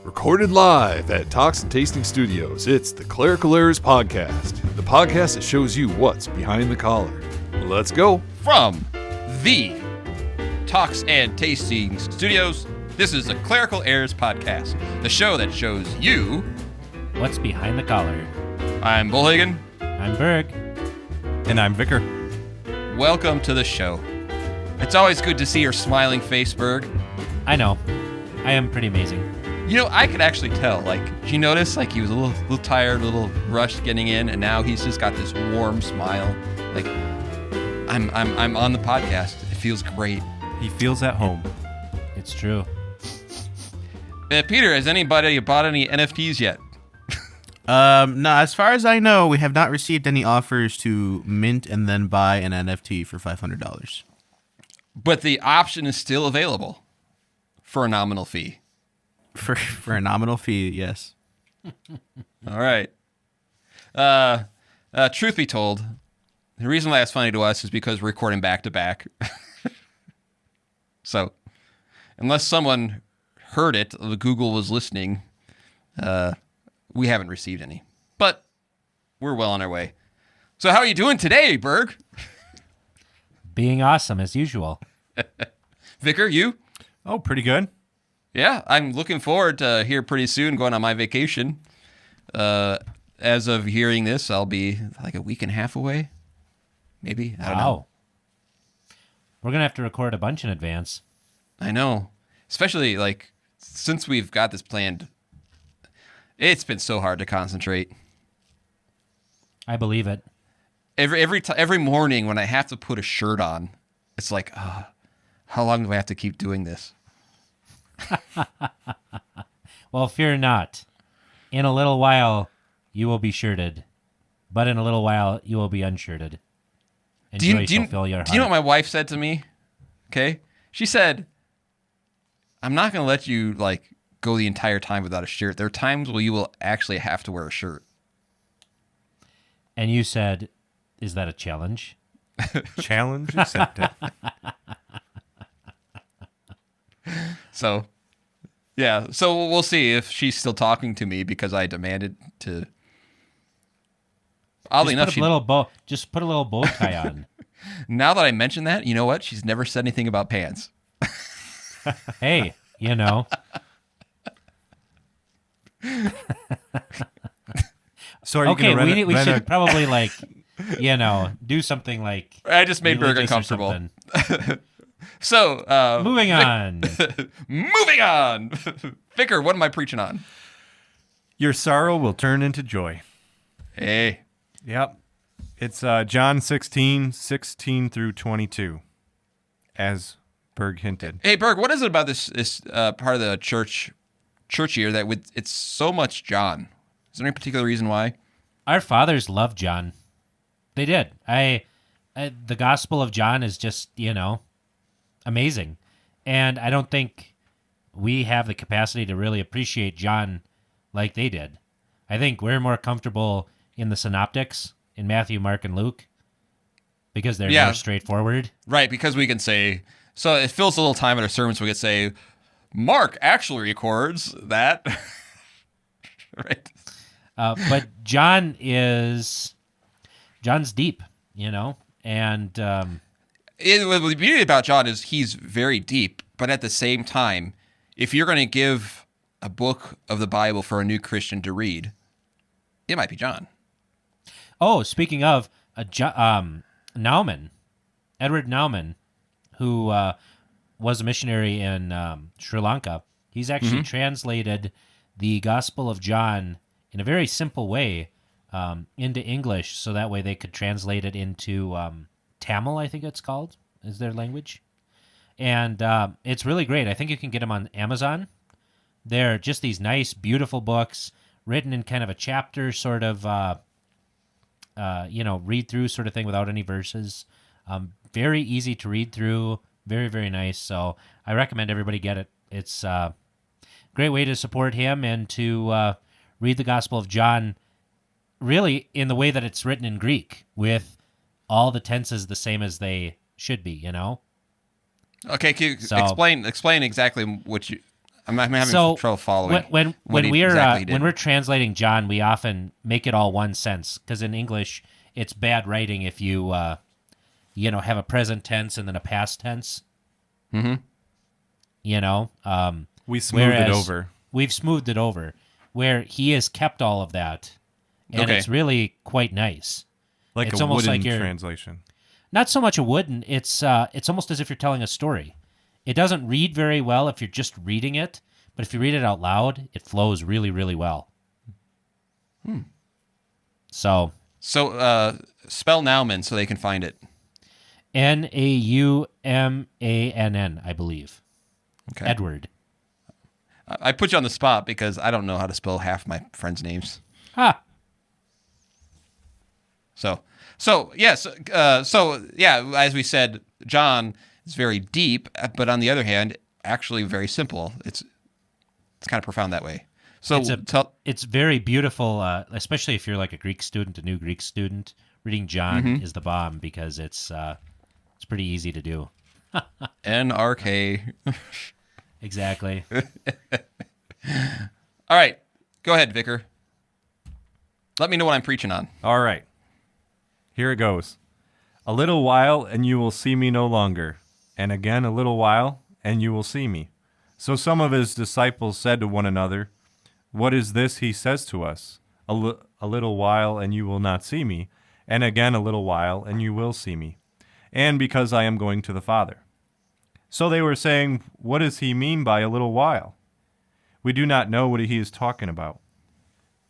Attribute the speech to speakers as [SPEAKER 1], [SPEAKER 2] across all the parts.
[SPEAKER 1] Recorded live at Talks and Tasting Studios, it's the Clerical Errors Podcast, the podcast that shows you what's behind the collar. Let's go.
[SPEAKER 2] From the Talks and Tasting Studios, this is the Clerical Errors Podcast, the show that shows you
[SPEAKER 3] what's behind the collar.
[SPEAKER 2] I'm Bullhagen.
[SPEAKER 3] I'm Berg.
[SPEAKER 4] And I'm Vicar.
[SPEAKER 2] Welcome to the show. It's always good to see your smiling face, Berg.
[SPEAKER 3] I know. I am pretty amazing.
[SPEAKER 2] You know, I could actually tell, did you notice, he was a little tired, a little rushed getting in, and now he's just got this warm smile. I'm on the podcast. It feels great.
[SPEAKER 4] He feels at home.
[SPEAKER 3] It's true.
[SPEAKER 2] Peter, has anybody bought any NFTs yet?
[SPEAKER 5] No, as far as I know, we have not received any offers to mint and then buy an NFT for $500.
[SPEAKER 2] But the option is still available for a nominal fee.
[SPEAKER 5] For a nominal fee, yes.
[SPEAKER 2] All right. Truth be told, the reason why that's funny to us is because we're recording back to back. So, unless someone heard it, Google was listening, we haven't received any. But we're well on our way. So how are you doing today, Berg?
[SPEAKER 3] Being awesome, as usual.
[SPEAKER 2] Vicar, you?
[SPEAKER 4] Oh, pretty good.
[SPEAKER 2] Yeah, I'm looking forward to here pretty soon going on my vacation. As of hearing this, I'll be a week and a half away. Maybe. I don't know.
[SPEAKER 3] We're going to have to record a bunch in advance.
[SPEAKER 2] I know. Especially, since we've got this planned, it's been so hard to concentrate.
[SPEAKER 3] I believe it.
[SPEAKER 2] Every morning when I have to put a shirt on, it's how long do I have to keep doing this?
[SPEAKER 3] Well, fear not. In a little while, you will be shirted. But in a little while, you will be unshirted. And joy shall fill your heart.
[SPEAKER 2] Do you know what my wife said to me? Okay? She said, I'm not going to let you, go the entire time without a shirt. There are times where you will actually have to wear a shirt.
[SPEAKER 3] And you said, is that a challenge?
[SPEAKER 4] Challenge accepted.
[SPEAKER 2] So, yeah. So we'll see if she's still talking to me because I demanded to. Oddly enough,
[SPEAKER 3] just put a little bow tie on.
[SPEAKER 2] Now that I mention that, you know what? She's never said anything about pants.
[SPEAKER 3] Hey, you know.
[SPEAKER 4] So are you
[SPEAKER 3] okay,
[SPEAKER 4] gonna
[SPEAKER 3] we should probably do something like.
[SPEAKER 2] I just made Berg uncomfortable. So
[SPEAKER 3] moving on.
[SPEAKER 2] Moving on. Vicar, what am I preaching on?
[SPEAKER 4] Your sorrow will turn into joy.
[SPEAKER 2] Hey.
[SPEAKER 4] Yep. It's John 16 through 22, as Berg hinted.
[SPEAKER 2] Hey, Berg, what is it about this part of the church here that it's so much John? Is there any particular reason why?
[SPEAKER 3] Our fathers loved John. They did. The Gospel of John is just, amazing. And I don't think we have the capacity to really appreciate John like they did. I think we're more comfortable in the synoptics, in Matthew, Mark, and Luke, because they're more straightforward.
[SPEAKER 2] Right, because we can say, so it fills a little time in our sermons, we could say, Mark actually records that. Right.
[SPEAKER 3] But John's deep, and
[SPEAKER 2] the beauty about John is he's very deep, but at the same time, if you're going to give a book of the Bible for a new Christian to read, it might be John.
[SPEAKER 3] Oh, speaking of Nauman, Edward Nauman, who was a missionary in Sri Lanka, he's actually translated the Gospel of John in a very simple way into English, so that way they could translate it into Tamil, I think it's called, is their language. And it's really great. I think you can get them on Amazon. They're just these nice, beautiful books written in kind of a chapter sort of, read through sort of thing without any verses. Very easy to read through. Very, very nice. So I recommend everybody get it. It's a great way to support him and to read the Gospel of John really in the way that it's written in Greek, with all the tenses the same as they should be,
[SPEAKER 2] Okay, explain exactly I'm having
[SPEAKER 3] So
[SPEAKER 2] trouble following.
[SPEAKER 3] when
[SPEAKER 2] what he
[SPEAKER 3] we're
[SPEAKER 2] exactly did.
[SPEAKER 3] when we're translating John, we often make it all one sense because in English it's bad writing if you have a present tense and then a past tense.
[SPEAKER 2] Mm-hmm.
[SPEAKER 4] We smooth it over.
[SPEAKER 3] We've smoothed it over, where he has kept all of that, and
[SPEAKER 2] Okay.
[SPEAKER 3] it's really quite nice.
[SPEAKER 4] Like
[SPEAKER 3] It's
[SPEAKER 4] a
[SPEAKER 3] almost
[SPEAKER 4] wooden
[SPEAKER 3] like you're-
[SPEAKER 4] translation.
[SPEAKER 3] Not so much a wooden. It's almost as if you're telling a story. It doesn't read very well if you're just reading it, but if you read it out loud, it flows really, really well. So
[SPEAKER 2] spell Naumann so they can find it.
[SPEAKER 3] Naumann, I believe.
[SPEAKER 2] Okay.
[SPEAKER 3] Edward.
[SPEAKER 2] I put you on the spot because I don't know how to spell half my friends' names.
[SPEAKER 3] Ha!
[SPEAKER 2] So yes. As we said, John is very deep, but on the other hand, actually very simple. It's kind of profound that way. So
[SPEAKER 3] It's very beautiful, especially if you're like a Greek student, a new Greek student. Reading John is the bomb because it's pretty easy to do.
[SPEAKER 2] NRK.
[SPEAKER 3] Exactly.
[SPEAKER 2] All right, go ahead, Vicar. Let me know what I'm preaching on.
[SPEAKER 4] All right. Here it goes. A little while, and you will see me no longer. And again a little while, and you will see me. So some of his disciples said to one another, What is this he says to us? A little while, and you will not see me. And again a little while, and you will see me. And because I am going to the Father. So they were saying, What does he mean by a little while? We do not know what he is talking about.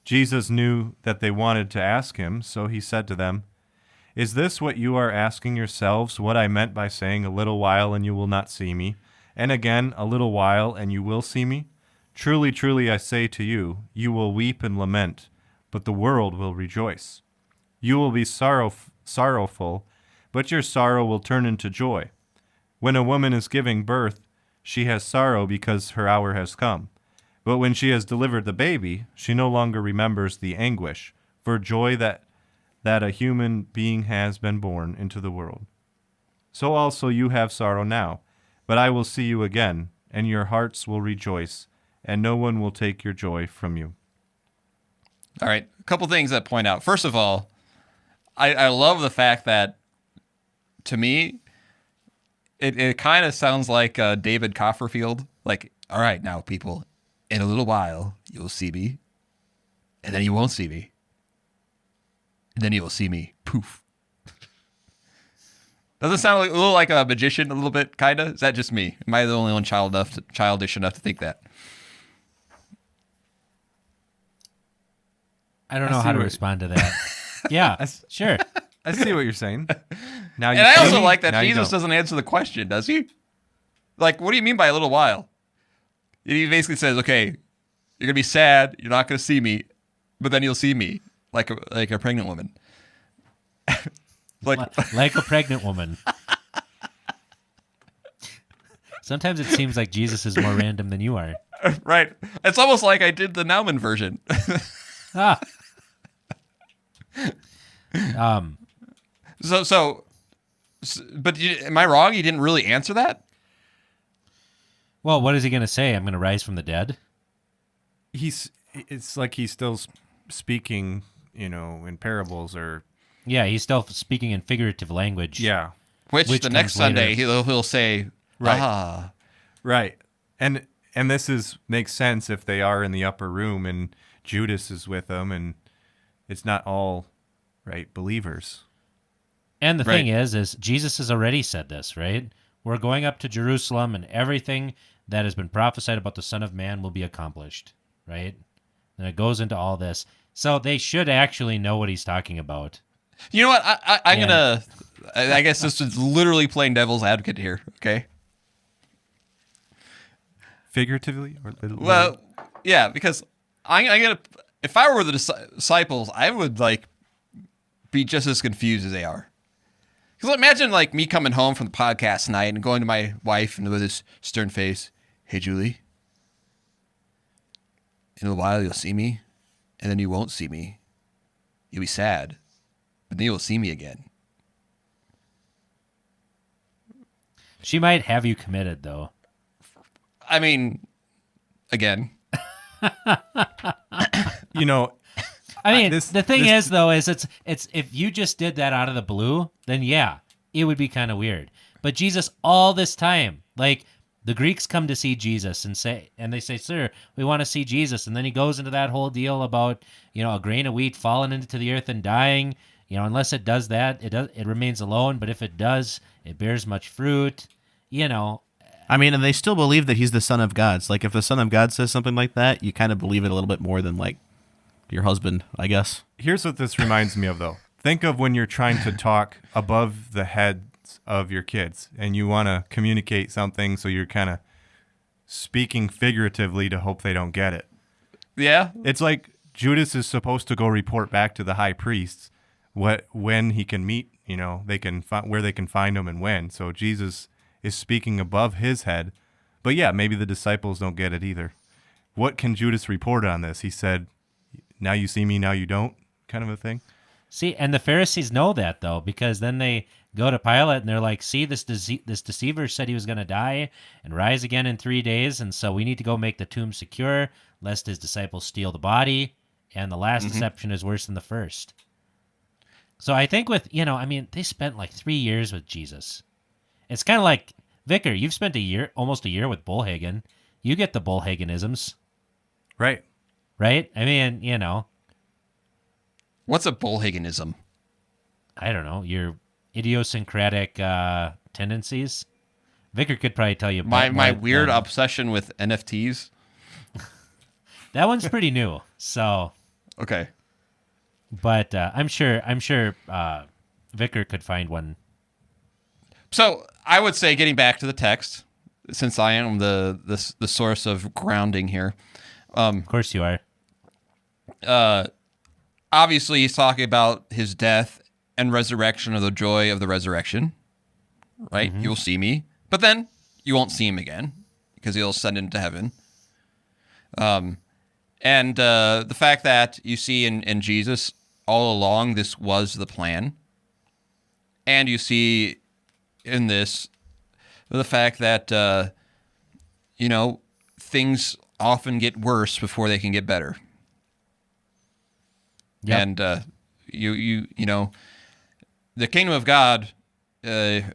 [SPEAKER 4] Jesus knew that they wanted to ask him, so he said to them, Is this what you are asking yourselves, what I meant by saying a little while and you will not see me, and again a little while and you will see me? Truly, truly, I say to you, you will weep and lament, but the world will rejoice. You will be sorrowful, but your sorrow will turn into joy. When a woman is giving birth, she has sorrow because her hour has come. But when she has delivered the baby, she no longer remembers the anguish for joy that a human being has been born into the world. So also you have sorrow now, but I will see you again, and your hearts will rejoice, and no one will take your joy from you.
[SPEAKER 2] All right, a couple things that point out. First of all, I love the fact that, to me, it kind of sounds like David Copperfield. Like, all right, now, people, in a little while, you'll see me, and then you won't see me. And then you will see me. Poof. Doesn't it sound like, a little like a magician, a little bit, kind of? Is that just me? Am I the only one childish enough to think that?
[SPEAKER 3] I don't know how to respond to that. Yeah, sure.
[SPEAKER 4] I see what you're saying. Now you
[SPEAKER 2] And I
[SPEAKER 4] see
[SPEAKER 2] also
[SPEAKER 4] me,
[SPEAKER 2] like that
[SPEAKER 4] now you
[SPEAKER 2] Jesus
[SPEAKER 4] don't.
[SPEAKER 2] doesn't answer the question, does he? Like, what do you mean by a little while? He basically says, okay, you're going to be sad, you're not going to see me, but then you'll see me, like a pregnant woman. like
[SPEAKER 3] a pregnant woman. Sometimes it seems like Jesus is more random than you are.
[SPEAKER 2] Right. It's almost like I did the Naumann version.
[SPEAKER 3] Ah.
[SPEAKER 2] But am I wrong? He didn't really answer that?
[SPEAKER 3] Well, what is he going to say? I'm going to rise from the dead?
[SPEAKER 4] It's like he's still speaking, in parables or...
[SPEAKER 3] Yeah, he's still speaking in figurative language.
[SPEAKER 4] Yeah.
[SPEAKER 2] Which the
[SPEAKER 3] comes
[SPEAKER 2] next
[SPEAKER 3] later.
[SPEAKER 2] Sunday he'll say,
[SPEAKER 4] Right.
[SPEAKER 2] ah.
[SPEAKER 4] Right. And this makes sense if they are in the upper room and Judas is with them and it's not all, right, believers.
[SPEAKER 3] And the
[SPEAKER 2] Right.
[SPEAKER 3] thing is Jesus has already said this, right? We're going up to Jerusalem and everything that has been prophesied about the Son of Man will be accomplished, right? And it goes into all this. So they should actually know what he's talking about.
[SPEAKER 2] You know what? I'm
[SPEAKER 3] Yeah.
[SPEAKER 2] going to... I guess this is literally playing devil's advocate here, okay?
[SPEAKER 4] Figuratively or literally?
[SPEAKER 2] Well, yeah, because I'm going to... If I were the disciples, I would, be just as confused as they are. Because imagine, me coming home from the podcast tonight and going to my wife and with this stern face, hey, Julie, in a while you'll see me, and then you won't see me. You'll be sad, but then you'll see me again.
[SPEAKER 3] She might have you committed, though.
[SPEAKER 2] I mean, again.
[SPEAKER 4] You know,
[SPEAKER 3] I mean,
[SPEAKER 4] this-
[SPEAKER 3] the thing
[SPEAKER 4] this-
[SPEAKER 3] is, though, is it's if you just did that out of the blue, then yeah, it would be kind of weird. But Jesus, all this time, like the Greeks come to see Jesus and they say, "Sir, we want to see Jesus," and then he goes into that whole deal about a grain of wheat falling into the earth and dying. Unless it does that, it remains alone. But if it does, it bears much fruit.
[SPEAKER 5] I mean, and they still believe that he's the Son of God. It's like if the Son of God says something like that, you kind of believe it a little bit more than like your husband, I guess.
[SPEAKER 4] here's what this reminds me of, though. Think of when you're trying to talk above the heads of your kids and you want to communicate something, so you're kind of speaking figuratively to hope they don't get it.
[SPEAKER 2] Yeah.
[SPEAKER 4] It's like Judas is supposed to go report back to the high priests when he can meet, they can where they can find him and when. So Jesus is speaking above his head. But yeah, maybe the disciples don't get it either. What can Judas report on this? He said, "Now you see me, now you don't," kind of a thing.
[SPEAKER 3] See, and the Pharisees know that, though, because then they go to Pilate and they're like, "See, this deceiver said he was going to die and rise again in 3 days, and so we need to go make the tomb secure, lest his disciples steal the body." And the last deception is worse than the first. So I think they spent like 3 years with Jesus. It's kind of like, Vicar, you've spent almost a year with Bullhagen. You get the Bullhagenisms,
[SPEAKER 4] Right.
[SPEAKER 3] right? I mean,
[SPEAKER 2] What's a Bullhagenism?
[SPEAKER 3] I don't know, your idiosyncratic tendencies. Vicar could probably tell you
[SPEAKER 2] My
[SPEAKER 3] more
[SPEAKER 2] weird
[SPEAKER 3] than-
[SPEAKER 2] obsession with NFTs.
[SPEAKER 3] That one's pretty new. So,
[SPEAKER 2] Okay.
[SPEAKER 3] but I'm sure Vicar could find one.
[SPEAKER 2] So I would say, getting back to the text, since I am the source of grounding here.
[SPEAKER 3] Of course you are.
[SPEAKER 2] Obviously, he's talking about his death and resurrection, of the joy of the resurrection. Right? You'll see me, but then you won't see him again because he'll ascend into heaven. And the fact that you see in Jesus all along, this was the plan. And you see in this the fact that, things often get worse before they can get better.
[SPEAKER 3] Yep.
[SPEAKER 2] And the kingdom of God, there's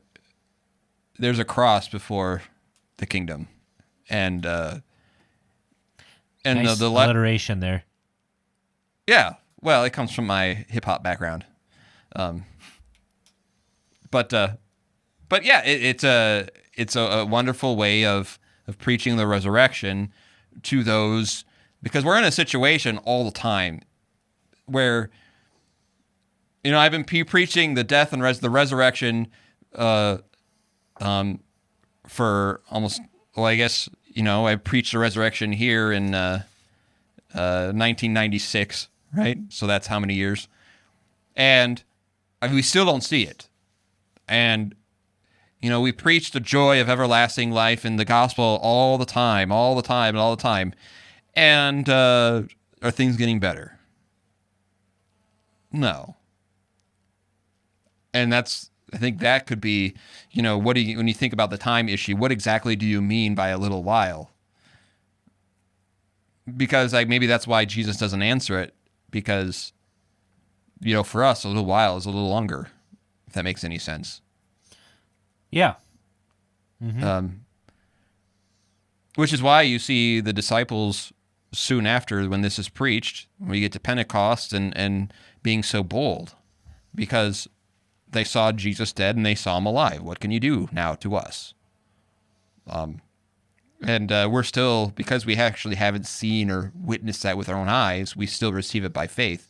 [SPEAKER 2] a cross before the kingdom. And
[SPEAKER 3] Nice alliteration there.
[SPEAKER 2] Yeah, well, it comes from my hip hop background, but yeah, it's a wonderful way of preaching the resurrection to those, because we're in a situation all the time where I've been preaching the death and the resurrection for almost, well, I guess I preached the resurrection here in 1996, right? So that's how many years? And we still don't see it. And, we preach the joy of everlasting life in the gospel all the time. And are things getting better? No. And I think that could be, when you think about the time issue, what exactly do you mean by a little while? Because maybe that's why Jesus doesn't answer it, because, for us, a little while is a little longer, if that makes any sense.
[SPEAKER 3] Yeah.
[SPEAKER 2] Which is why you see the disciples soon after, when this is preached, when we get to Pentecost, and being so bold, because they saw Jesus dead and they saw him alive. What can you do now to us? And we're still, because we actually haven't seen or witnessed that with our own eyes, we still receive it by faith.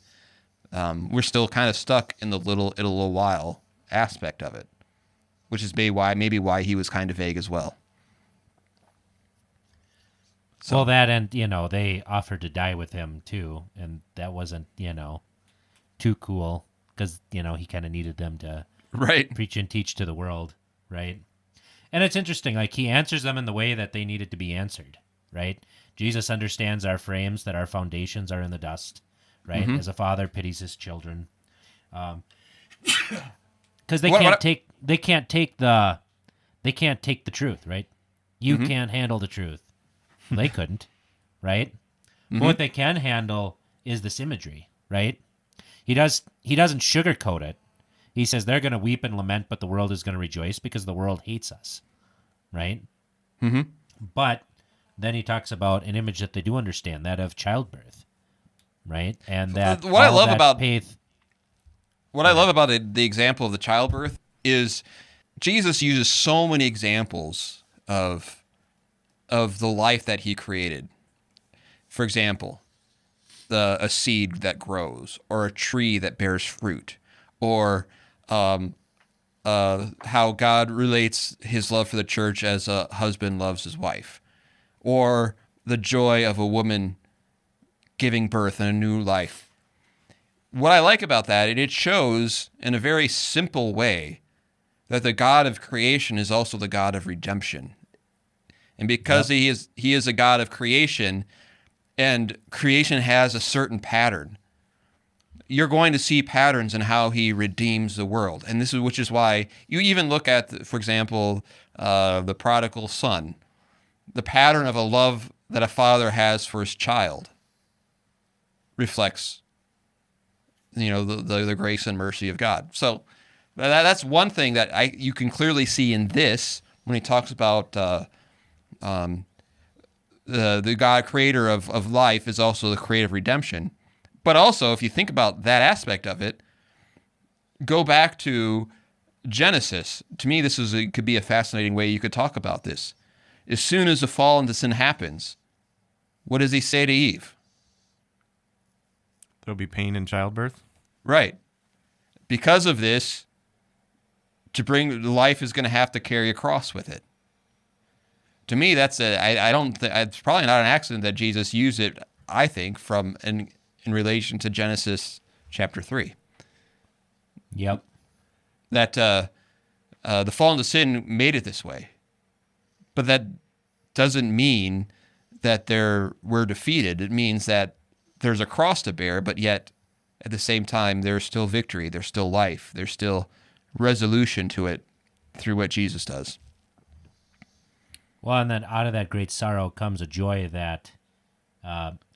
[SPEAKER 2] We're still kind of stuck in the little while aspect of it, which is maybe why he was kind of vague as well. So,
[SPEAKER 3] Well, that, and they offered to die with him too, and that wasn't too cool, because he kind of needed them to
[SPEAKER 2] right.
[SPEAKER 3] preach and teach to the world, right? And it's interesting, like, he answers them in the way that they needed to be answered, right? Jesus understands our frames, that our foundations are in the dust, right? As a father pities his children, because they can't take the truth, right? You can't handle the truth. They couldn't. right? But what they can handle is this imagery, right? He doesn't sugarcoat it. He says they're going to weep and lament, but the world is going to rejoice because the world hates us, right?
[SPEAKER 2] Mm-hmm.
[SPEAKER 3] But then he talks about an image that they do understand, that of childbirth, right? And that
[SPEAKER 2] What I love about
[SPEAKER 3] faith.
[SPEAKER 2] What I love about the example of the childbirth is Jesus uses so many examples of the life that he created. For example, a seed that grows, or a tree that bears fruit, or how God relates his love for the church as a husband loves his wife, or the joy of a woman giving birth in a new life. What I like about that, it shows in a very simple way that the God of creation is also the God of redemption. And because he is a God of creation, and creation has a certain pattern, you're going to see patterns in how he redeems the world. And which is why you even look at, for example, the prodigal son, the pattern of a love that a father has for his child reflects, the grace and mercy of God. So that's one thing that you can clearly see in this when he talks about the God creator of life is also the creator of redemption. But also, if you think about that aspect of it, go back to Genesis. To me, could be a fascinating way you could talk about this. As soon as the fall into sin happens, what does he say to Eve?
[SPEAKER 4] There'll be pain in childbirth.
[SPEAKER 2] Right. Because of this, to bring life is going to have to carry a cross with it. To me, it's probably not an accident that Jesus used it, I think, in relation to Genesis chapter 3.
[SPEAKER 3] Yep.
[SPEAKER 2] That the fall into sin made it this way. But that doesn't mean that we're defeated. It means that there's a cross to bear, but yet at the same time, there's still victory. There's still life. There's still resolution to it through what Jesus does.
[SPEAKER 3] Well, and then out of that great sorrow comes a joy that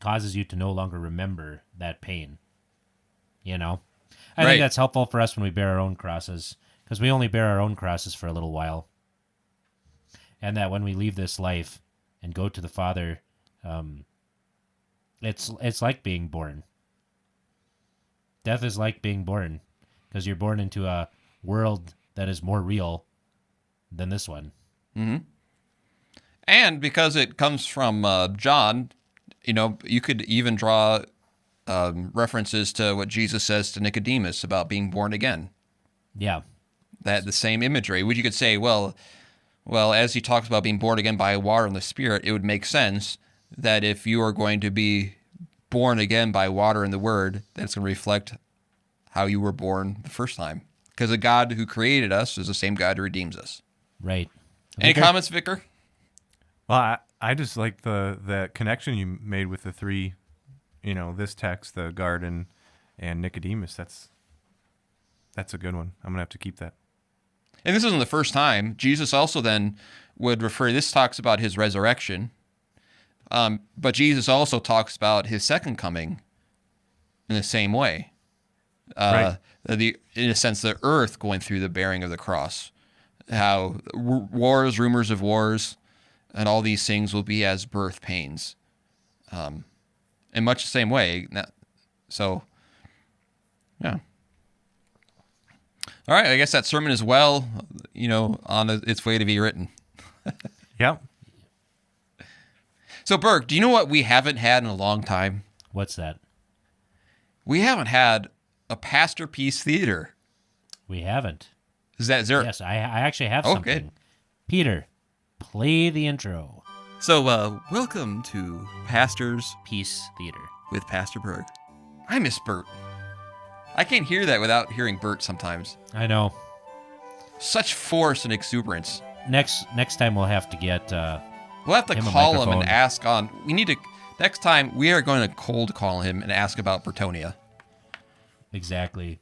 [SPEAKER 3] causes you to no longer remember that pain. I think that's helpful for us when we bear our own crosses, because we only bear our own crosses for a little while. And that when we leave this life and go to the Father, it's like being born. Death is like being born, because you're born into a world that is more real than this one.
[SPEAKER 2] Mm-hmm. And because it comes from John, you could even draw references to what Jesus says to Nicodemus about being born again.
[SPEAKER 3] Yeah.
[SPEAKER 2] That the same imagery. You could say, well, as he talks about being born again by water and the Spirit, it would make sense that if you are going to be born again by water and the Word, that's going to reflect how you were born the first time. Because the God who created us is the same God who redeems us.
[SPEAKER 3] Right.
[SPEAKER 2] Any comments, Vicar?
[SPEAKER 4] Well, I just like the connection you made with the three, this text, the garden, and Nicodemus. That's a good one. I'm going to have to keep that.
[SPEAKER 2] And this isn't the first time. Jesus also then would this talks about his resurrection, but Jesus also talks about his second coming in the same way.
[SPEAKER 4] Right.
[SPEAKER 2] In a sense, the earth going through the bearing of the cross. How wars, rumors of wars, and all these things will be as birth pains. In much the same way. So, yeah. All right, I guess that sermon is on its way to be written.
[SPEAKER 4] Yep.
[SPEAKER 2] So, Berg, do you know what we haven't had in a long time?
[SPEAKER 3] What's that?
[SPEAKER 2] We haven't had a Pastor Piece Theater.
[SPEAKER 3] We haven't.
[SPEAKER 2] Is there?
[SPEAKER 3] Yes, I actually have
[SPEAKER 2] Oh,
[SPEAKER 3] something.
[SPEAKER 2] good.
[SPEAKER 3] Peter, play the intro.
[SPEAKER 2] So, welcome to Pastor's
[SPEAKER 3] Peace Theater.
[SPEAKER 2] with Pastor Berg. I miss Bert. I can't hear that without hearing Bert sometimes.
[SPEAKER 3] I know.
[SPEAKER 2] Such force and exuberance.
[SPEAKER 3] Next time we'll have to get
[SPEAKER 2] We'll have to
[SPEAKER 3] him a
[SPEAKER 2] call him and
[SPEAKER 3] microphone.
[SPEAKER 2] ask on. We need to. Next time, we are going to cold call him and ask about Bertonia.
[SPEAKER 3] Exactly.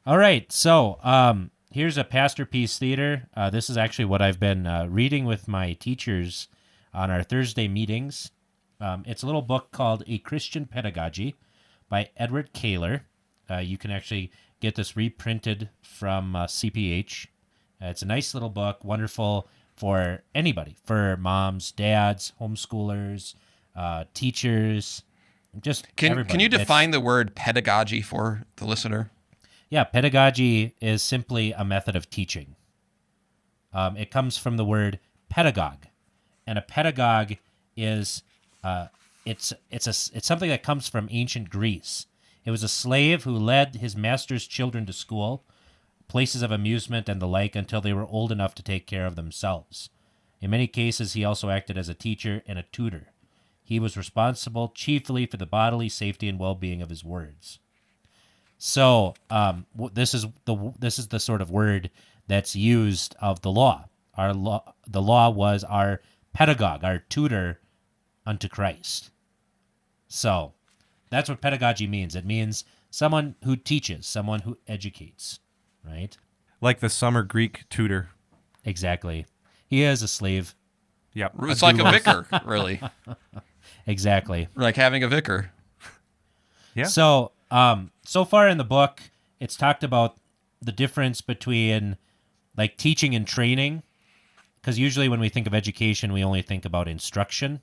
[SPEAKER 3] All right, so here's a Pastor Piece Theater. This is actually what I've been reading with my teachers on our Thursday meetings. It's a little book called A Christian Pedagogy by Edward Kaler. You can actually get this reprinted from CPH. It's a nice little book, wonderful for anybody, for moms, dads, homeschoolers, teachers, just everybody.
[SPEAKER 2] Can you define the word pedagogy for the listener?
[SPEAKER 3] Yeah, pedagogy is simply a method of teaching. It comes from the word pedagogue, and a pedagogue is it's something that comes from ancient Greece. It was a slave who led his master's children to school, places of amusement, and the like until they were old enough to take care of themselves. In many cases, he also acted as a teacher and a tutor. He was responsible chiefly for the bodily safety and well-being of his wards. So this is the sort of word that's used of the law. The law was our pedagogue, our tutor unto Christ. So that's what pedagogy means. It means someone who teaches, someone who educates, right?
[SPEAKER 4] Like the summer Greek tutor.
[SPEAKER 3] Exactly. He is a slave.
[SPEAKER 4] Yep.
[SPEAKER 2] It's like a vicar, really.
[SPEAKER 3] Exactly.
[SPEAKER 2] Like having a vicar.
[SPEAKER 4] Yeah.
[SPEAKER 3] So, so far in the book, it's talked about the difference between like teaching and training, because usually when we think of education, we only think about instruction,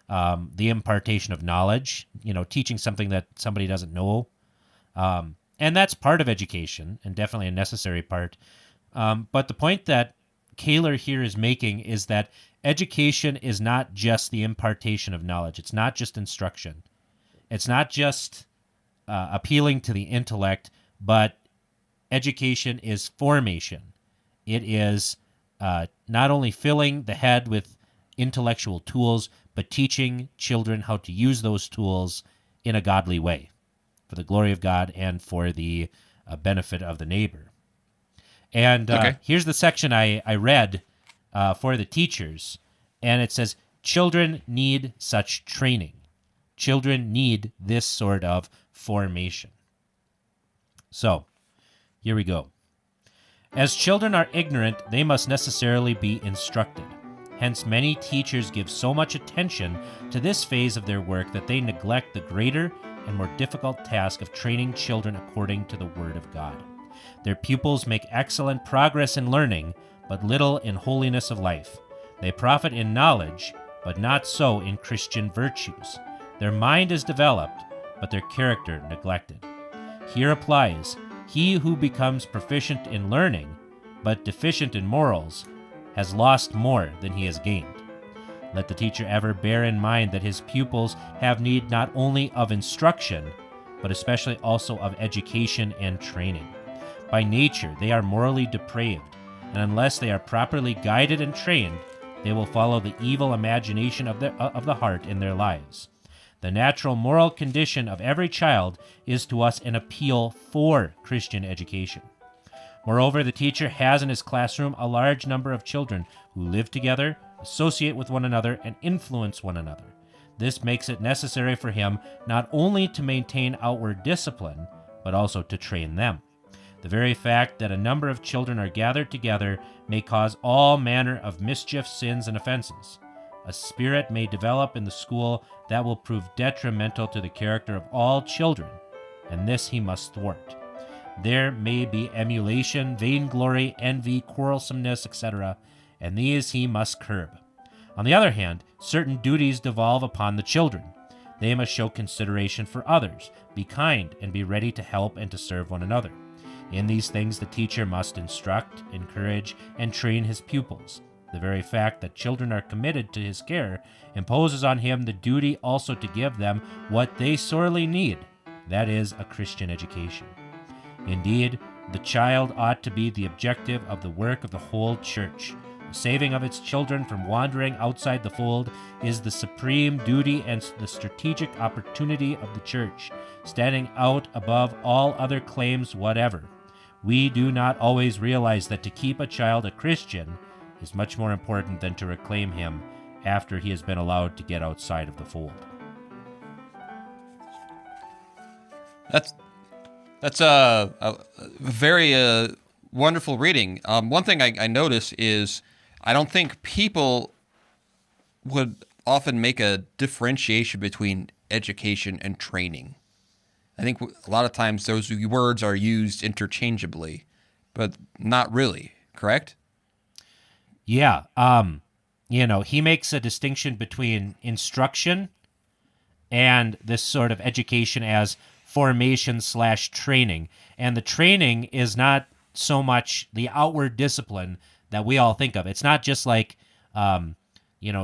[SPEAKER 3] the impartation of knowledge, teaching something that somebody doesn't know. And that's part of education and definitely a necessary part. But the point that Kaler here is making is that education is not just the impartation of knowledge. It's not just instruction. It's not just appealing to the intellect, but education is formation. It is not only filling the head with intellectual tools, but teaching children how to use those tools in a godly way for the glory of God and for the benefit of the neighbor. And here's the section I read for the teachers, and it says, children need such training. Children need this sort of formation. So, here we go. As children are ignorant, they must necessarily be instructed. Hence, many teachers give so much attention to this phase of their work that they neglect the greater and more difficult task of training children according to the Word of God. Their pupils make excellent progress in learning, but little in holiness of life. They profit in knowledge, but not so in Christian virtues. Their mind is developed, but their character neglected. Here applies, he who becomes proficient in learning, but deficient in morals, has lost more than he has gained. Let the teacher ever bear in mind that his pupils have need not only of instruction, but especially also of education and training. By nature, they are morally depraved, and unless they are properly guided and trained, they will follow the evil imagination of the heart in their lives. The natural moral condition of every child is to us an appeal for Christian education. Moreover, the teacher has in his classroom a large number of children who live together, associate with one another, and influence one another. This makes it necessary for him not only to maintain outward discipline, but also to train them. The very fact that a number of children are gathered together may cause all manner of mischief, sins, and offenses. A spirit may develop in the school that will prove detrimental to the character of all children, and this he must thwart. There may be emulation, vainglory, envy, quarrelsomeness, etc., and these he must curb. On the other hand, certain duties devolve upon the children. They must show consideration for others, be kind, and be ready to help and to serve one another. In these things the teacher must instruct, encourage, and train his pupils. The very fact that children are committed to his care imposes on him the duty also to give them what they sorely need, that is, a Christian education. Indeed, the child ought to be the objective of the work of the whole church. The saving of its children from wandering outside the fold is the supreme duty and the strategic opportunity of the church, standing out above all other claims whatever. We do not always realize that to keep a child a Christian is much more important than to reclaim him after he has been allowed to get outside of the fold.
[SPEAKER 2] That's a very wonderful reading. One thing I notice is I don't think people would often make a differentiation between education and training. I think a lot of times those words are used interchangeably, but not really, correct?
[SPEAKER 3] Yeah. He makes a distinction between instruction and this sort of education as formation/training. And the training is not so much the outward discipline that we all think of. It's not just like,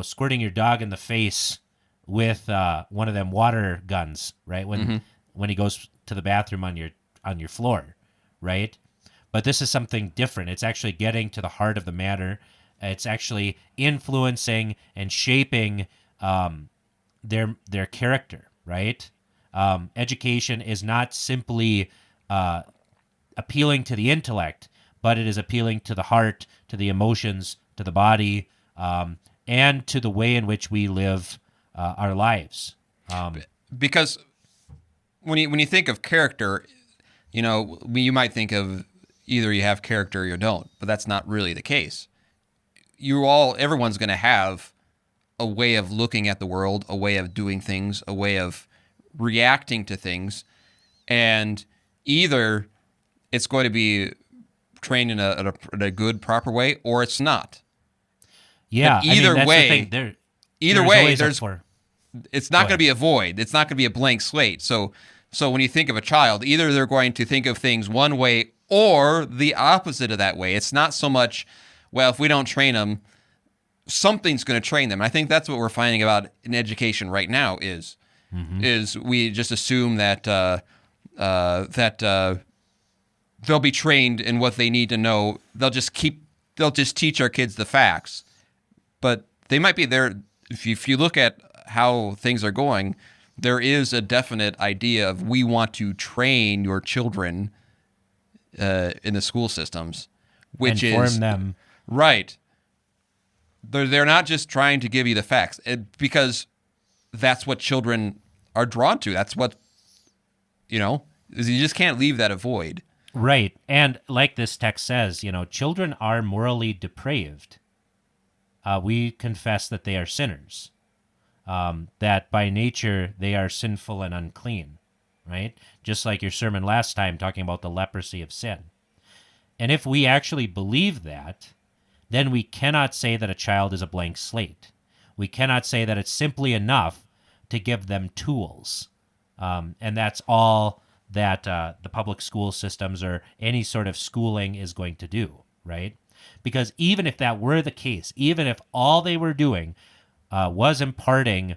[SPEAKER 3] squirting your dog in the face with one of them water guns, right? When he goes to the bathroom on your floor, right? But this is something different. It's actually getting to the heart of the matter. It's actually influencing and shaping their character, right? Education is not simply appealing to the intellect, but it is appealing to the heart, to the emotions, to the body, and to the way in which we live our lives.
[SPEAKER 2] Because when you think of character, you might think of either you have character or you don't, but that's not really the case. Everyone's going to have a way of looking at the world, a way of doing things, a way of reacting to things, and either it's going to be trained in a good, proper way, or it's not.
[SPEAKER 3] Yeah,
[SPEAKER 2] but either
[SPEAKER 3] that's
[SPEAKER 2] way,
[SPEAKER 3] the thing.
[SPEAKER 2] either way, it's not
[SPEAKER 3] Go
[SPEAKER 2] going to be a void. It's not going to be a blank slate. So when you think of a child, either they're going to think of things one way or the opposite of that way. It's not so much, well, if we don't train them, something's going to train them. And I think that's what we're finding about in education right now is we just assume that they'll be trained in what they need to know. They'll just teach our kids the facts, but they might be there. If you look at how things are going, there is a definite idea of we want to train your children in the school systems, which
[SPEAKER 3] inform
[SPEAKER 2] is
[SPEAKER 3] them.
[SPEAKER 2] Right. They're not just trying to give you the facts, because that's what children are drawn to. That's what, you just can't leave that a void.
[SPEAKER 3] Right. And like this text says, children are morally depraved. We confess that they are sinners, that by nature they are sinful and unclean, right? Just like your sermon last time talking about the leprosy of sin. And if we actually believe that, then we cannot say that a child is a blank slate. We cannot say that it's simply enough to give them tools. And that's all that the public school systems or any sort of schooling is going to do, right? Because even if that were the case, even if all they were doing was imparting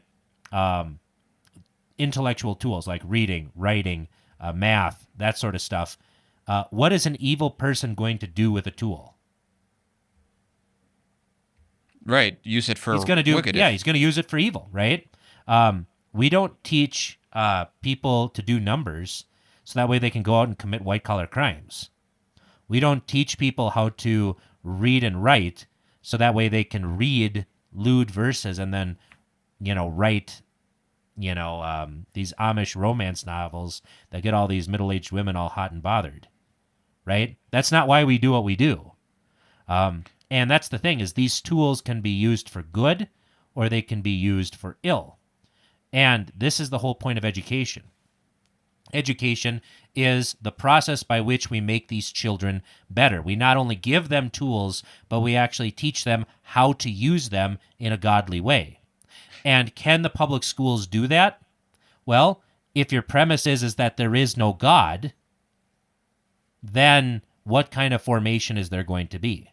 [SPEAKER 3] intellectual tools like reading, writing, math, that sort of stuff, what is an evil person going to do with a tool?
[SPEAKER 2] Right. Use it for
[SPEAKER 3] he's going to do
[SPEAKER 2] wicked.
[SPEAKER 3] Yeah, he's going to use it for evil, right? We don't teach people to do numbers so that way they can go out and commit white-collar crimes. We don't teach people how to read and write so that way they can read lewd verses and then, write, these Amish romance novels that get all these middle-aged women all hot and bothered, right? That's not why we do what we do. And that's the thing, is these tools can be used for good or they can be used for ill. And this is the whole point of education. Education is the process by which we make these children better. We not only give them tools, but we actually teach them how to use them in a godly way. And can the public schools do that? Well, if your premise is that there is no God, then what kind of formation is there going to be?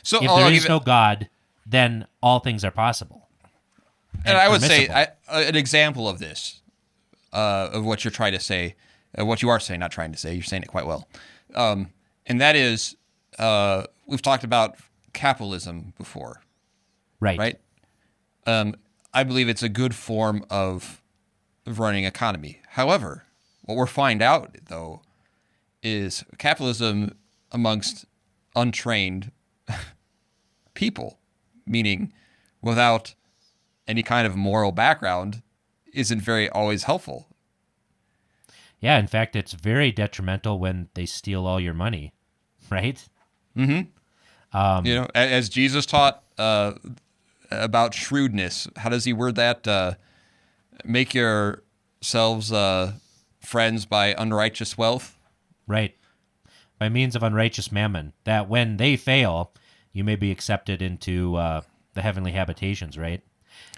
[SPEAKER 2] So
[SPEAKER 3] if there is no God, then all things are possible.
[SPEAKER 2] And I would say an example of this, of what you're trying to say, what you are saying, not trying to say, you're saying it quite well. And that is, we've talked about capitalism before.
[SPEAKER 3] Right.
[SPEAKER 2] I believe it's a good form of running economy. However, what we're finding out, though, is capitalism amongst untrained people, meaning without any kind of moral background, isn't very always helpful.
[SPEAKER 3] Yeah, in fact, it's very detrimental when they steal all your money, right?
[SPEAKER 2] Mm-hmm. As Jesus taught about shrewdness. How does he word that? Make yourselves friends by unrighteous wealth.
[SPEAKER 3] Right. By means of unrighteous mammon, that when they fail, you may be accepted into the heavenly habitations, right?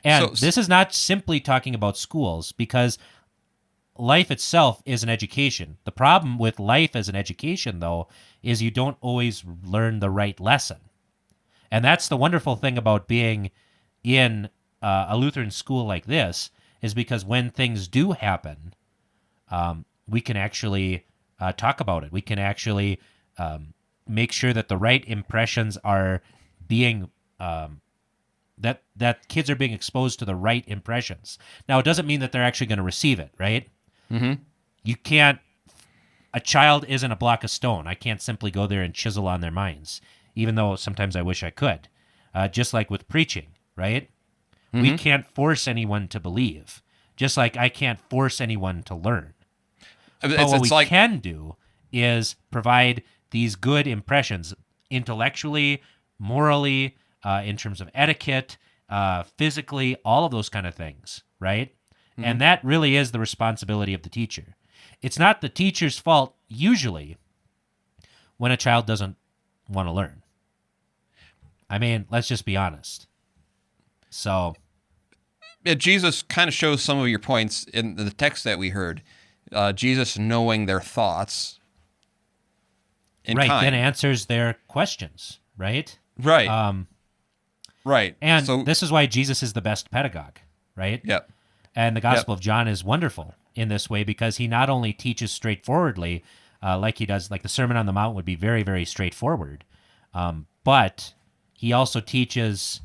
[SPEAKER 3] And this is not simply talking about schools, because life itself is an education. The problem with life as an education, though, is you don't always learn the right lesson. And that's the wonderful thing about being in a Lutheran school like this, is because when things do happen, we can actually talk about it. We can actually make sure that the right impressions are being that kids are being exposed to the right impressions. Now, it doesn't mean that they're actually going to receive it, right?
[SPEAKER 2] Mm-hmm.
[SPEAKER 3] You can't. A child isn't a block of stone. I can't simply go there and chisel on their minds, even though sometimes I wish I could. Just like with preaching, right?
[SPEAKER 2] Mm-hmm.
[SPEAKER 3] We can't force anyone to believe, just like I can't force anyone to learn. But what we can do is provide these good impressions intellectually, morally, in terms of etiquette, physically, all of those kind of things, right? Mm-hmm. And that really is the responsibility of the teacher. It's not the teacher's fault, usually, when a child doesn't want to learn. I mean, let's just be honest. So,
[SPEAKER 2] yeah, Jesus kind of shows some of your points in the text that we heard. Jesus knowing their thoughts.
[SPEAKER 3] Right, then answers their questions, right?
[SPEAKER 2] Right. Right.
[SPEAKER 3] And so, this is why Jesus is the best pedagogue, right?
[SPEAKER 2] Yep.
[SPEAKER 3] And the Gospel of John is wonderful in this way, because he not only teaches straightforwardly, like he does, like the Sermon on the Mount would be very, very straightforward, but he also teaches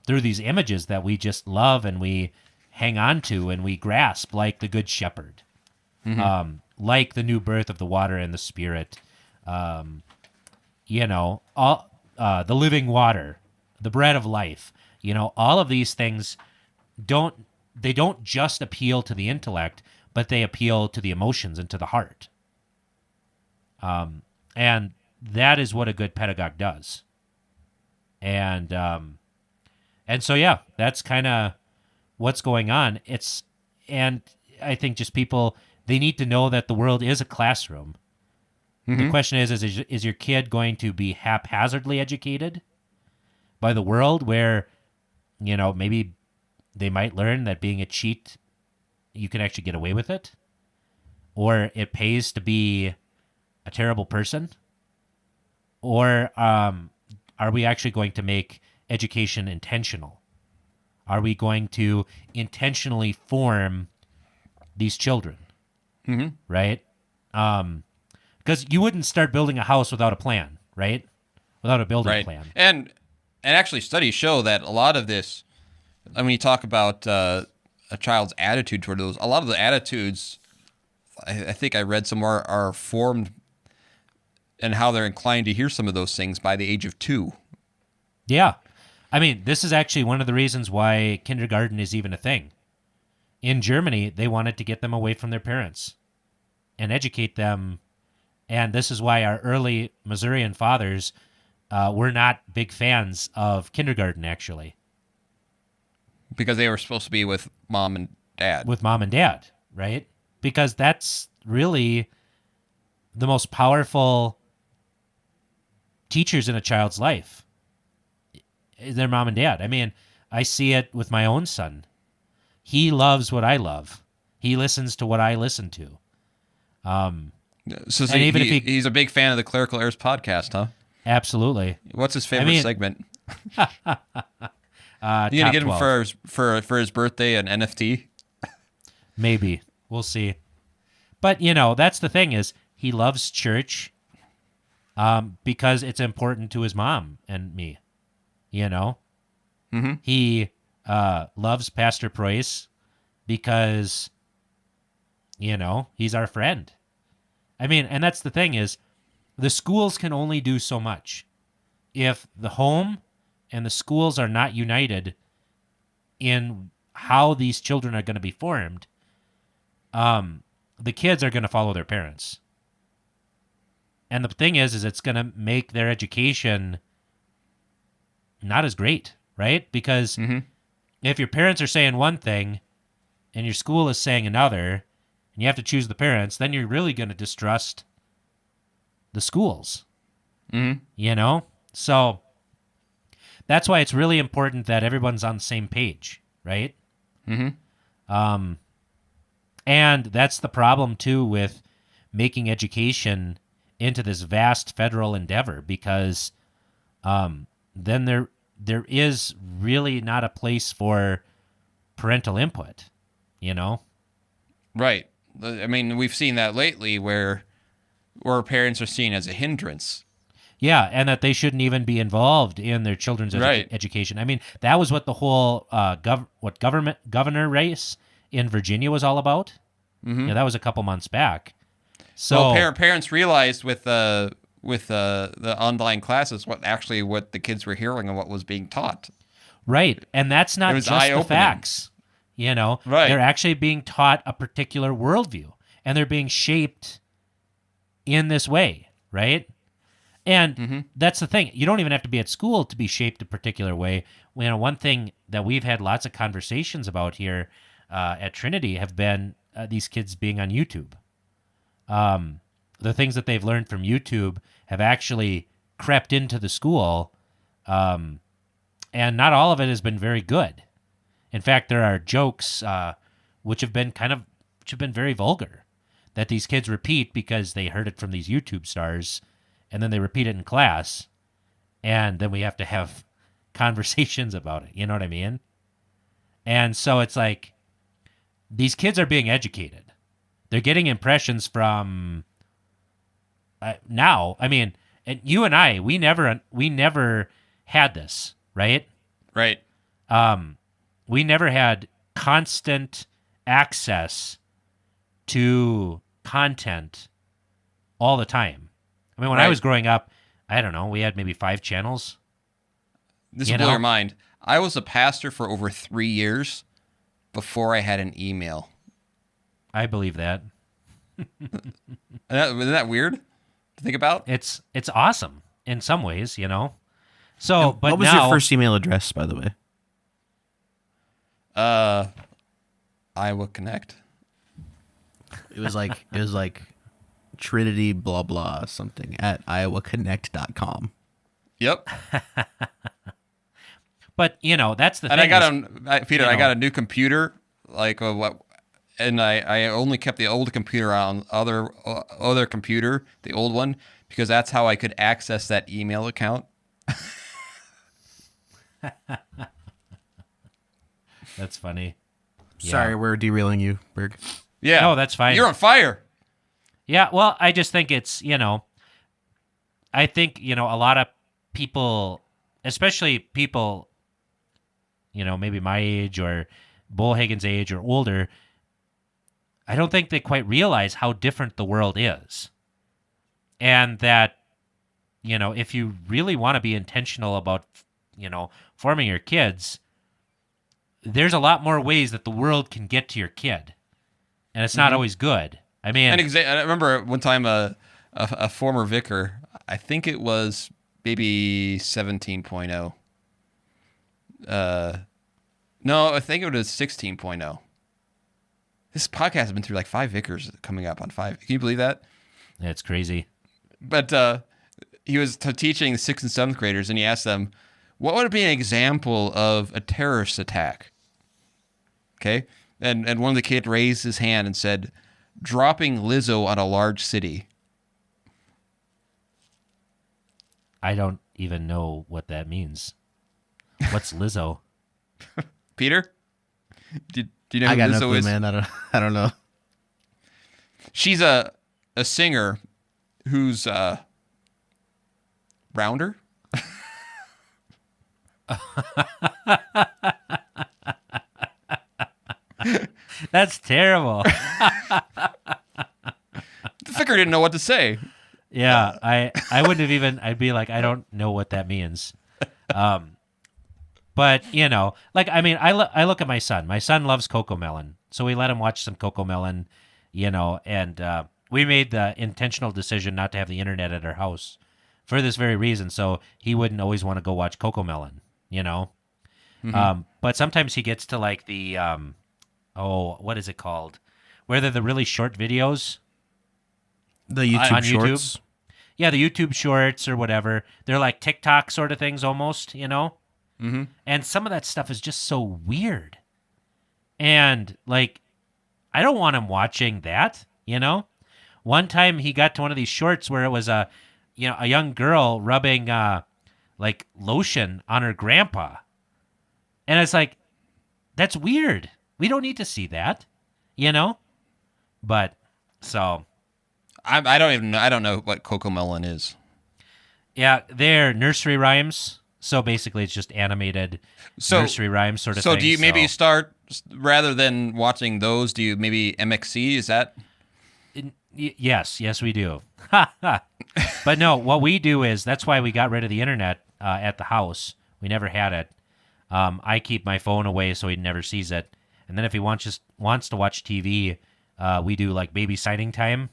[SPEAKER 3] through these images that we just love and we hang on to and we grasp, like the Good Shepherd, like the new birth of the water and the Spirit, all the living water, the bread of life. All of these things don't just appeal to the intellect, but they appeal to the emotions and to the heart. And that is what a good pedagogue does. And so, yeah, that's kind of what's going on. And I think just people, they need to know that the world is a classroom. Mm-hmm. The question is your kid going to be haphazardly educated by the world, where, maybe they might learn that being a cheat, you can actually get away with it, or it pays to be a terrible person? Or are we actually going to make education intentional? Are we going to intentionally form these children?
[SPEAKER 2] Mm-hmm.
[SPEAKER 3] Right? Because you wouldn't start building a house without a plan, right? Without a building plan.
[SPEAKER 2] And actually, studies show that a lot of this, when you talk about a child's attitude toward those, a lot of the attitudes, I think I read somewhere, are formed and how they're inclined to hear some of those things by the age of 2.
[SPEAKER 3] Yeah. I mean, this is actually one of the reasons why kindergarten is even a thing. In Germany, they wanted to get them away from their parents and educate them. And this is why our early Missourian fathers were not big fans of kindergarten, actually.
[SPEAKER 2] Because they were supposed to be with mom and dad.
[SPEAKER 3] With mom and dad, right? Because that's really the most powerful teachers in a child's life. Their mom and dad. I mean, I see it with my own son. He loves what I love. He listens to what I listen to.
[SPEAKER 2] So even if he's a big fan of the Clerical Errors podcast, huh?
[SPEAKER 3] Absolutely.
[SPEAKER 2] What's his favorite segment? You gonna get him for his birthday an NFT?
[SPEAKER 3] Maybe. We'll see. But that's the thing, is he loves church because it's important to his mom and me.
[SPEAKER 2] Mm-hmm.
[SPEAKER 3] He loves Pastor Preuss because he's our friend. I mean, and that's the thing, is the schools can only do so much. If the home and the schools are not united in how these children are going to be formed, the kids are going to follow their parents. And the thing is it's going to make their education not as great, right? Because if your parents are saying one thing and your school is saying another, and you have to choose the parents, then you're really going to distrust the schools. You know? So that's why it's really important that everyone's on the same page, right? And that's the problem, too, with making education into this vast federal endeavor, because then there is really not a place for parental input, you know?
[SPEAKER 2] Right. I mean, we've seen that lately where parents are seen as a hindrance.
[SPEAKER 3] Yeah, and that they shouldn't even be involved in their children's
[SPEAKER 2] Right.
[SPEAKER 3] education. I mean, that was what the whole governor race in Virginia was all about. Yeah, that was a couple months back. So
[SPEAKER 2] Well, parents realized with the online classes what the kids were hearing and what was being taught.
[SPEAKER 3] right, and that's not
[SPEAKER 2] It was
[SPEAKER 3] just the
[SPEAKER 2] eye-opening.
[SPEAKER 3] facts. You know,
[SPEAKER 2] Right.
[SPEAKER 3] they're actually being taught a particular worldview, and they're being shaped in this way, right? And that's the thing. You don't even have to be at school to be shaped a particular way. You know, one thing that we've had lots of conversations about here at Trinity have been these kids being on YouTube. The things that they've learned from YouTube have actually crept into the school, and not all of it has been very good. In fact, there are jokes which have been very vulgar that these kids repeat because they heard it from these YouTube stars, and then they repeat it in class, and then we have to have conversations about it. You know what I mean? And so it's like these kids are being educated. They're getting impressions from now. I mean, and you and I, we never had this, right?
[SPEAKER 2] Right.
[SPEAKER 3] We never had constant access to content all the time. I mean, when I
[SPEAKER 2] Right.
[SPEAKER 3] was growing up, I don't know, we had maybe 5 channels.
[SPEAKER 2] This
[SPEAKER 3] You
[SPEAKER 2] will blow
[SPEAKER 3] know?
[SPEAKER 2] your mind. I was a pastor for over 3 years before I had an email.
[SPEAKER 3] I believe that.
[SPEAKER 2] Isn't that weird to think about?
[SPEAKER 3] It's awesome in some ways, you know. So, but
[SPEAKER 5] what was
[SPEAKER 3] now,
[SPEAKER 5] your first email address, by the way?
[SPEAKER 2] Iowa Connect.
[SPEAKER 5] It was like Trinity blah blah something at iowaconnect.com.
[SPEAKER 2] Yep.
[SPEAKER 3] but you know, that's the
[SPEAKER 2] And
[SPEAKER 3] thing.
[SPEAKER 2] I
[SPEAKER 3] you
[SPEAKER 2] I
[SPEAKER 3] know.
[SPEAKER 2] got a new computer, and I only kept the old computer on other computer, the old one, because that's how I could access that email account.
[SPEAKER 3] That's funny. Yeah.
[SPEAKER 5] Sorry, we're derailing you, Berg.
[SPEAKER 2] Yeah.
[SPEAKER 3] No, that's fine.
[SPEAKER 2] You're on fire.
[SPEAKER 3] Yeah, well, I just think it's, you know, I think, you know, a lot of people, especially people, you know, maybe my age or Bullhagen's age or older, I don't think they quite realize how different the world is. And that, you know, if you really want to be intentional about, you know, forming your kids, there's a lot more ways that the world can get to your kid. And it's not always good. I mean,
[SPEAKER 2] I remember one time a former vicar, I think it was maybe 17.0. No, I think it was 16.0. This podcast has been through like 5 vicars coming up on 5. Can you believe that?
[SPEAKER 3] it's crazy.
[SPEAKER 2] But he was teaching the 6th and 7th graders, and he asked them, what would be an example of a terrorist attack? Okay? And one of the kids raised his hand and said, dropping Lizzo on a large city.
[SPEAKER 3] I don't even know what that means. What's Lizzo?
[SPEAKER 2] Peter? Do you know
[SPEAKER 5] I
[SPEAKER 2] who
[SPEAKER 5] got no
[SPEAKER 2] Lizzo
[SPEAKER 5] clue,
[SPEAKER 2] is?
[SPEAKER 5] man. I don't know.
[SPEAKER 2] She's a singer who's rounder.
[SPEAKER 3] That's terrible.
[SPEAKER 2] The vicar didn't know what to say.
[SPEAKER 3] Yeah, I wouldn't have even. I'd be like, I don't know what that means. But you know, like I mean, I look at my son. My son loves Cocomelon, so we let him watch some Cocomelon, you know, and we made the intentional decision not to have the internet at our house for this very reason, so he wouldn't always want to go watch Cocomelon, you know. But sometimes he gets to like the what is it called? Where they're the really short videos.
[SPEAKER 5] The YouTube
[SPEAKER 3] on
[SPEAKER 5] shorts.
[SPEAKER 3] YouTube. Yeah, the YouTube shorts or whatever. They're like TikTok sort of things almost, you know? Mm-hmm. And some of that stuff is just so weird. And like, I don't want him watching that, you know? One time he got to one of these shorts where it was a young girl rubbing like lotion on her grandpa. And it's like, that's weird. We don't need to see that, you know? But so
[SPEAKER 2] I don't even know. I don't know what Cocomelon is.
[SPEAKER 3] yeah, they're nursery rhymes. So basically, it's just animated nursery rhymes sort of thing.
[SPEAKER 2] So do you maybe start, rather than watching those, do you maybe MXC? Is that?
[SPEAKER 3] Yes, we do. But no, what we do is, that's why we got rid of the internet at the house. We never had it. I keep my phone away so he never sees it. And then if he wants to watch TV, we do like baby signing time.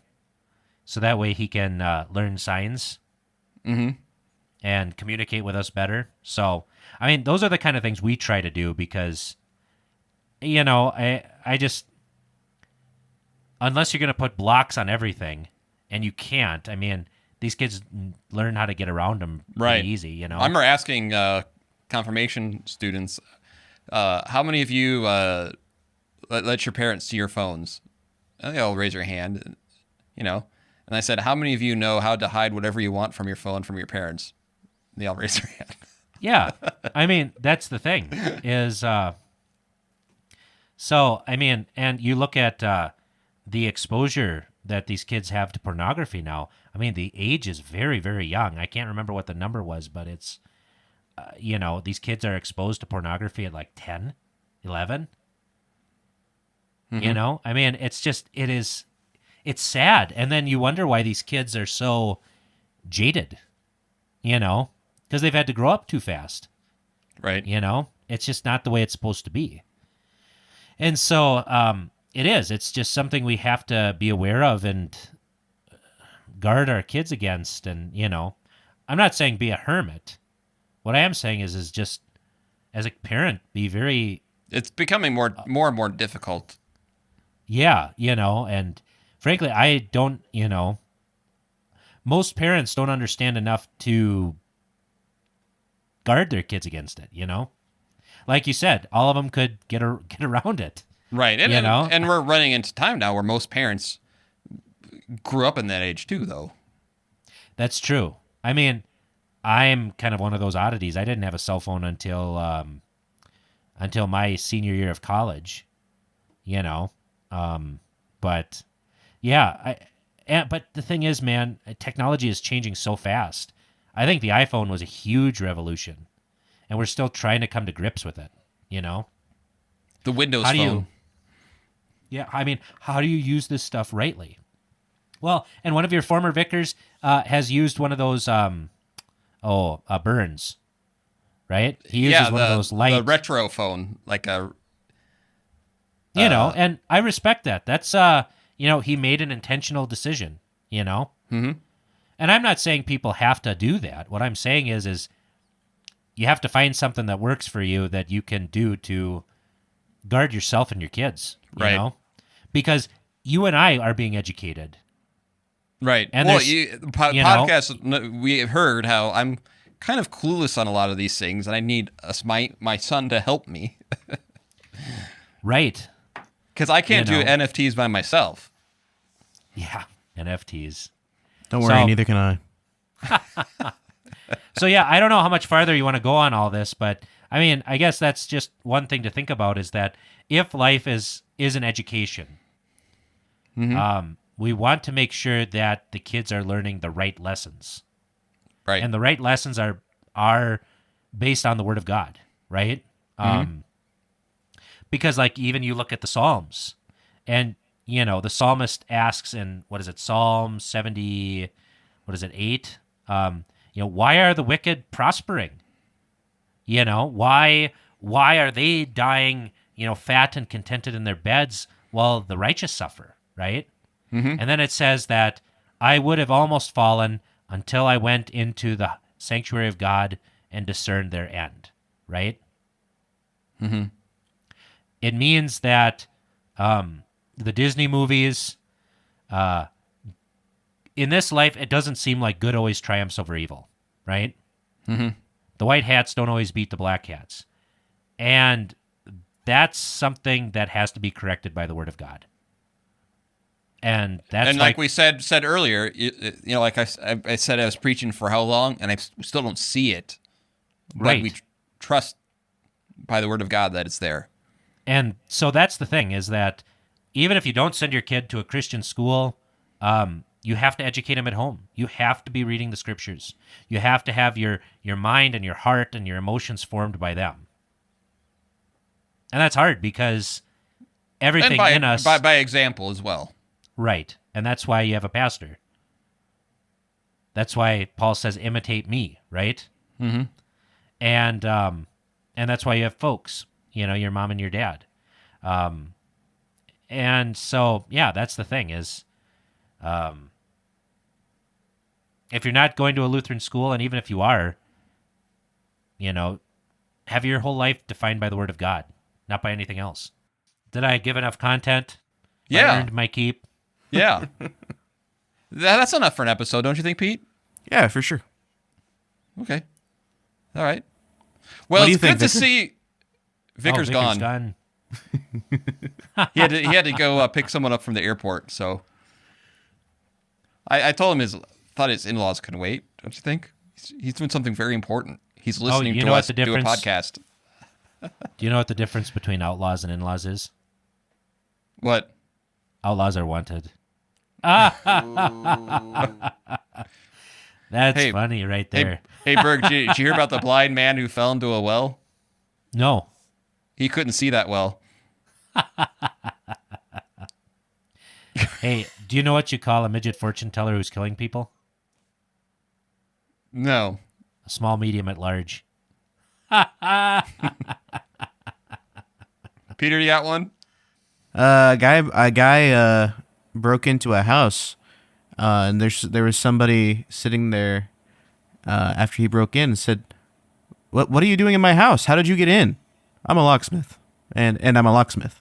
[SPEAKER 3] So that way he can learn signs and communicate with us better. So, I mean, those are the kind of things we try to do because, you know, I just, unless you're going to put blocks on everything, and you can't, I mean, these kids learn how to get around them pretty easy, you know?
[SPEAKER 2] I remember asking confirmation students, how many of you let your parents see your phones? And they all raise their hand, you know? And I said, how many of you know how to hide whatever you want from your phone from your parents? And they all raised their hand.
[SPEAKER 3] Yeah. I mean, that's the thing is, so, I mean, and you look at the exposure that these kids have to pornography now. I mean, the age is very, very young. I can't remember what the number was, but it's, you know, these kids are exposed to pornography at like 10, 11. You know, I mean, it's just, it's sad. And then you wonder why these kids are so jaded, you know, because they've had to grow up too fast.
[SPEAKER 2] Right.
[SPEAKER 3] You know, it's just not the way it's supposed to be. And so it's just something we have to be aware of and guard our kids against. And, you know, I'm not saying be a hermit. What I am saying is just as a parent, be very...
[SPEAKER 2] It's becoming more and more difficult.
[SPEAKER 3] Yeah, you know, and frankly, I don't, you know, most parents don't understand enough to guard their kids against it, you know? Like you said, all of them could get around it.
[SPEAKER 2] Right. And,
[SPEAKER 3] you know?
[SPEAKER 2] And we're running into time now where most parents grew up in that age too, though.
[SPEAKER 3] That's true. I mean, I'm kind of one of those oddities. I didn't have a cell phone until my senior year of college, you know? But yeah, but the thing is, man, technology is changing so fast. I think the iPhone was a huge revolution, and we're still trying to come to grips with it, you know?
[SPEAKER 2] The Windows phone.
[SPEAKER 3] Yeah, I mean, how do you use this stuff rightly? Well, and one of your former vicars has used one of those, Burns, right? He uses one of those light...
[SPEAKER 2] the retro phone, like a...
[SPEAKER 3] You know, and I respect that. That's, you know, he made an intentional decision, you know? Mm-hmm. And I'm not saying people have to do that. What I'm saying is you have to find something that works for you that you can do to guard yourself and your kids, you know? Because you and I are being educated.
[SPEAKER 2] Right.
[SPEAKER 3] And
[SPEAKER 2] podcasts, we have heard how I'm kind of clueless on a lot of these things, and I need my son to help me.
[SPEAKER 3] Right.
[SPEAKER 2] Because I can't do NFTs by myself.
[SPEAKER 3] Yeah, NFTs.
[SPEAKER 5] Don't worry, neither can I.
[SPEAKER 3] So yeah, I don't know how much farther you want to go on all this, but I mean, I guess that's just one thing to think about is that if life is an education, we want to make sure that the kids are learning the right lessons.
[SPEAKER 2] Right.
[SPEAKER 3] And the right lessons are based on the Word of God, right? Because like even you look at the Psalms, and you know the psalmist asks in Psalm 70, 8? You know, why are the wicked prospering? You know, why are they dying, you know, fat and contented in their beds while the righteous suffer, right? Mm-hmm. And then it says that I would have almost fallen until I went into the sanctuary of God and discerned their end, right?
[SPEAKER 2] Mm-hmm.
[SPEAKER 3] It means that the Disney movies, in this life, it doesn't seem like good always triumphs over evil, right?
[SPEAKER 2] Mm-hmm.
[SPEAKER 3] The white hats don't always beat the black hats. And that's something that has to be corrected by the Word of God. And that's
[SPEAKER 2] and like we said earlier, like I said, I was preaching for how long, and I still don't see it. But
[SPEAKER 3] right.
[SPEAKER 2] we trust by the Word of God that it's there.
[SPEAKER 3] And so that's the thing, is that even if you don't send your kid to a Christian school, you have to educate him at home. You have to be reading the Scriptures. You have to have your mind and your heart and your emotions formed by them. And that's hard because everything
[SPEAKER 2] and
[SPEAKER 3] in us...
[SPEAKER 2] by example as well.
[SPEAKER 3] Right. And that's why you have a pastor. That's why Paul says, imitate me, right?
[SPEAKER 2] Mm-hmm.
[SPEAKER 3] And that's why you have folks, your mom and your dad. And so, yeah, that's the thing is, if you're not going to a Lutheran school, and even if you are, have your whole life defined by the Word of God, not by anything else. Did I give enough content?
[SPEAKER 2] Yeah.
[SPEAKER 3] I earned my keep?
[SPEAKER 2] Yeah. That's enough for an episode, don't you think, Pete?
[SPEAKER 5] Yeah, for sure.
[SPEAKER 2] Okay. All right. Well,
[SPEAKER 5] What do you
[SPEAKER 2] it's good
[SPEAKER 5] think,
[SPEAKER 2] to
[SPEAKER 5] Vicar?
[SPEAKER 2] see Vicar's gone.
[SPEAKER 3] Gone.
[SPEAKER 2] He had to go pick someone up from the airport. So I told him thought his in-laws couldn't wait. Don't you think? He's doing something very important. He's listening
[SPEAKER 3] you
[SPEAKER 2] to
[SPEAKER 3] know what
[SPEAKER 2] us
[SPEAKER 3] the
[SPEAKER 2] do a
[SPEAKER 3] difference-
[SPEAKER 2] podcast.
[SPEAKER 3] Do you know what the difference between outlaws and in-laws is?
[SPEAKER 2] What?
[SPEAKER 3] Outlaws are wanted. That's
[SPEAKER 2] Hey,
[SPEAKER 3] funny right there.
[SPEAKER 2] Hey, Berg, did you hear about the blind man who fell into a well?
[SPEAKER 3] No.
[SPEAKER 2] He couldn't see that well.
[SPEAKER 3] Hey, do you know what you call a midget fortune teller who's killing people?
[SPEAKER 2] No.
[SPEAKER 3] A small, medium, at large.
[SPEAKER 2] Peter, you got one?
[SPEAKER 5] A guy broke into a house, and there was somebody sitting there after he broke in and said, "What are you doing in my house? How did you get in?" "I'm a locksmith, and I'm a locksmith."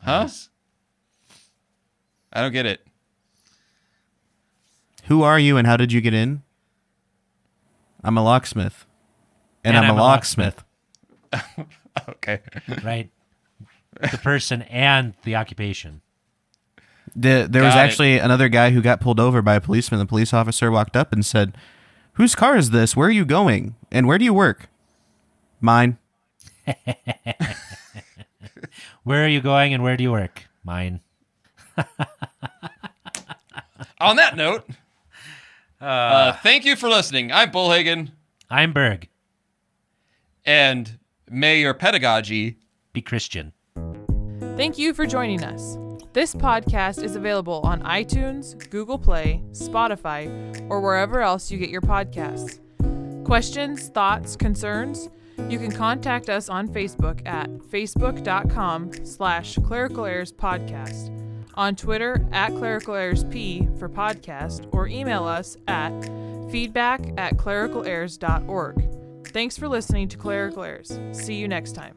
[SPEAKER 2] Huh? I don't get it.
[SPEAKER 5] "Who are you and how did you get in?" "I'm a locksmith, and I'm a locksmith."
[SPEAKER 2] Okay.
[SPEAKER 3] Right. The person and the occupation.
[SPEAKER 5] There was
[SPEAKER 2] Got it.
[SPEAKER 5] actually another guy who got pulled over by a policeman. The police officer walked up and said, "Whose car is this? Where are you going? And where do you work?" "Mine."
[SPEAKER 3] Where are you going and where do you work? Mine.
[SPEAKER 2] On that note, thank you for listening. I'm Bullhagen,
[SPEAKER 3] I'm Berg.
[SPEAKER 2] and may your pedagogy
[SPEAKER 3] Be Christian.
[SPEAKER 6] Thank you for joining us. This podcast is available on iTunes, Google Play, Spotify, or wherever else you get your podcasts. Questions, thoughts, concerns? You can contact us on Facebook at facebook.com/Clerical Errors Podcast, on Twitter at Clerical Errors P for podcast, or email us at feedback@clericalerrors.org. Thanks for listening to Clerical Errors. See you next time.